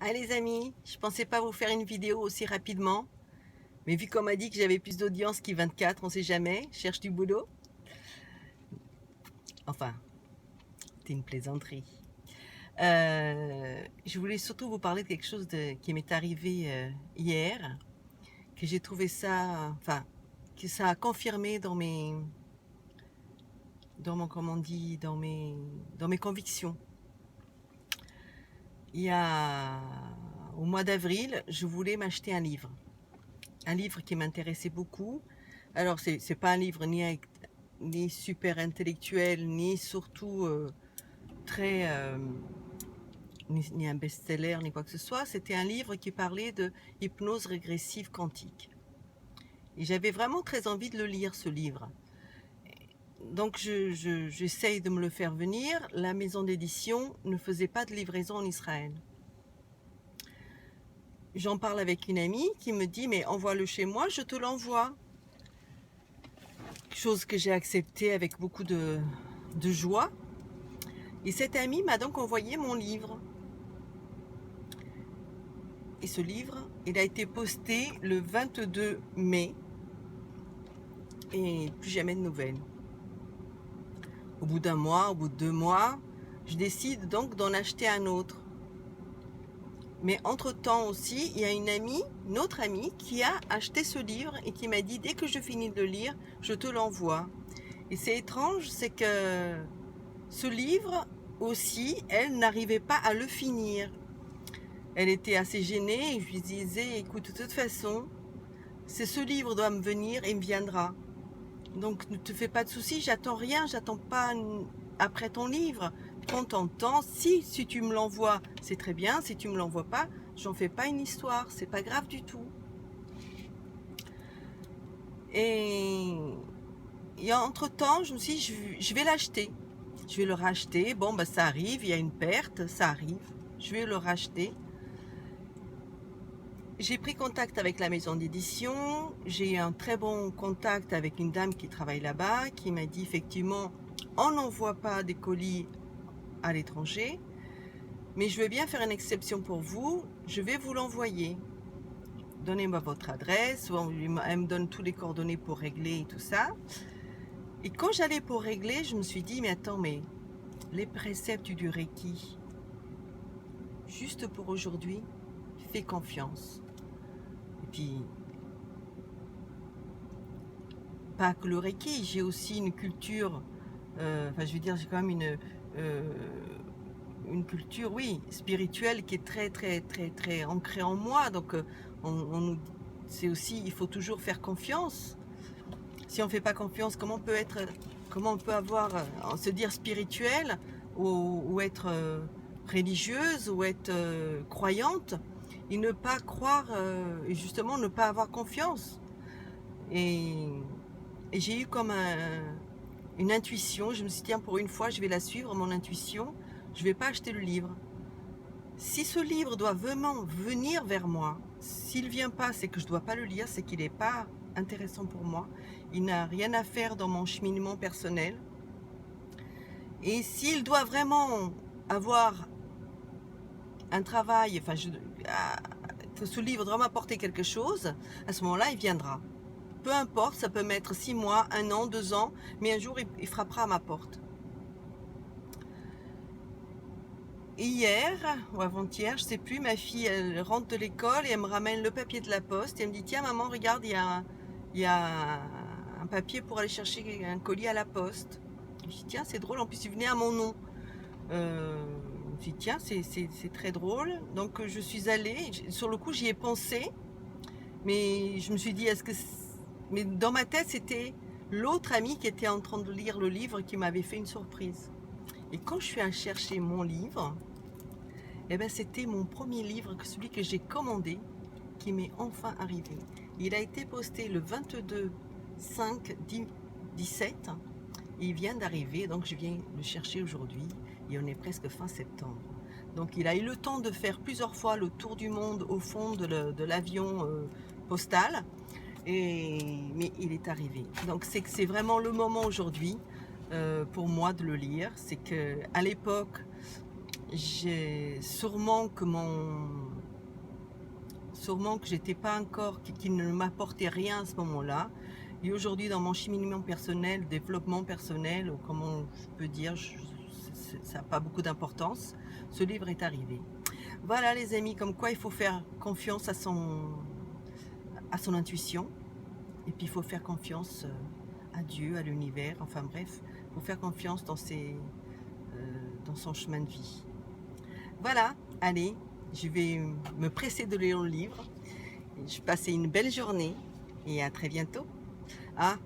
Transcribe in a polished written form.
Ah les amis, je pensais pas vous faire une vidéo aussi rapidement, mais vu qu'on m'a dit que j'avais plus d'audience qu'24, on sait jamais, je cherche du boulot. Enfin, c'était une plaisanterie. Je voulais surtout vous parler de quelque chose qui m'est arrivé hier, que j'ai trouvé ça, enfin, que ça a confirmé comment on dit, dans mes convictions. Au mois d'avril, je voulais m'acheter un livre qui m'intéressait beaucoup. Alors, c'est pas un livre ni super intellectuel, ni surtout très ni un best-seller, ni quoi que ce soit. C'était un livre qui parlait de hypnose régressive quantique. Et j'avais vraiment très envie de le lire, ce livre. Donc, j'essaye de me le faire venir. La maison d'édition ne faisait pas de livraison en Israël. J'en parle avec une amie qui me dit « Mais envoie-le chez moi, je te l'envoie ». Chose que j'ai acceptée avec beaucoup de joie. Et cette amie m'a donc envoyé mon livre. Et ce livre, il a été posté le 22 mai. Et plus jamais de nouvelles. Au bout d'un mois, au bout de 2 mois, je décide donc d'en acheter un autre. Mais entre-temps aussi, il y a une autre amie qui a acheté ce livre et qui m'a dit « Dès que je finis de le lire, je te l'envoie ». Et c'est étrange, c'est que ce livre aussi, elle n'arrivait pas à le finir. Elle était assez gênée et je lui disais « Écoute, de toute façon, c'est ce livre doit me venir et il me viendra. Donc ne te fais pas de soucis, j'attends rien, j'attends pas après ton livre. Prends ton temps, si tu me l'envoies, c'est très bien, si tu me l'envoies pas, j'en fais pas une histoire, c'est pas grave du tout. » Et entre-temps, je me suis dit, je vais l'acheter. Je vais le racheter. Bon, bah, ça arrive, il y a une perte, ça arrive. Je vais le racheter. J'ai pris contact avec la maison d'édition. J'ai eu un très bon contact avec une dame qui travaille là-bas, qui m'a dit effectivement, on n'envoie pas des colis à l'étranger, mais je veux bien faire une exception pour vous. Je vais vous l'envoyer. Donnez-moi votre adresse. Elle me donne tous les coordonnées pour régler et tout ça. Et quand j'allais pour régler, je me suis dit, mais attends, mais les préceptes du Reiki, juste pour aujourd'hui, fais confiance. Et puis, pas que le Reiki, j'ai aussi une culture, enfin je veux dire, j'ai quand même une culture, oui, spirituelle qui est très, très, très, très ancrée en moi. Donc, c'est aussi, il faut toujours faire confiance. Si on ne fait pas confiance, comment on peut avoir, se dire spirituel ou être religieuse ou être croyante et ne pas croire et justement ne pas avoir confiance. Et j'ai eu comme une intuition. Je me suis dit, tiens, pour une fois, je vais la suivre, mon intuition. Je ne vais pas acheter le livre. Si ce livre doit vraiment venir vers moi, s'il ne vient pas, c'est que je ne dois pas le lire, c'est qu'il n'est pas intéressant pour moi. Il n'a rien à faire dans mon cheminement personnel. Et s'il doit vraiment avoir un travail, enfin, ce livre doit m'apporter quelque chose, à ce moment-là, il viendra. Peu importe, ça peut mettre 6 mois, 1 an, 2 ans, mais un jour, il frappera à ma porte. Et hier, ou avant-hier, je sais plus, ma fille, elle rentre de l'école et elle me ramène le papier de la poste et elle me dit, tiens maman, regarde, il y a un papier pour aller chercher un colis à la poste. Je me dis, tiens, c'est drôle, en plus il venait à mon nom. Je me dis, tiens, c'est très drôle. Donc je suis allée, sur le coup j'y ai pensé, mais je me suis dit, mais dans ma tête, c'était l'autre amie qui était en train de lire le livre qui m'avait fait une surprise. Et quand je suis allée chercher mon livre, eh ben c'était mon premier livre, celui que j'ai commandé, qui m'est enfin arrivé. Il a été posté le 22/5/17 et il vient d'arriver, donc je viens le chercher aujourd'hui et on est presque fin septembre. Donc il a eu le temps de faire plusieurs fois le tour du monde au fond de l'avion postal, mais il est arrivé. Donc c'est vraiment le moment aujourd'hui pour moi de le lire. C'est que à l'époque, j'ai sûrement que sûrement que j'étais pas encore, qu'il ne m'apportait rien à ce moment-là. Et aujourd'hui, dans mon cheminement personnel, développement personnel, ou comment je peux dire, ça n'a pas beaucoup d'importance, ce livre est arrivé. Voilà les amis, comme quoi il faut faire confiance à son intuition. Et puis il faut faire confiance à Dieu, à l'univers, enfin bref, il faut faire confiance dans son chemin de vie. Voilà, allez, je vais me presser de lire le livre. Je passe une belle journée et à très bientôt. Ah,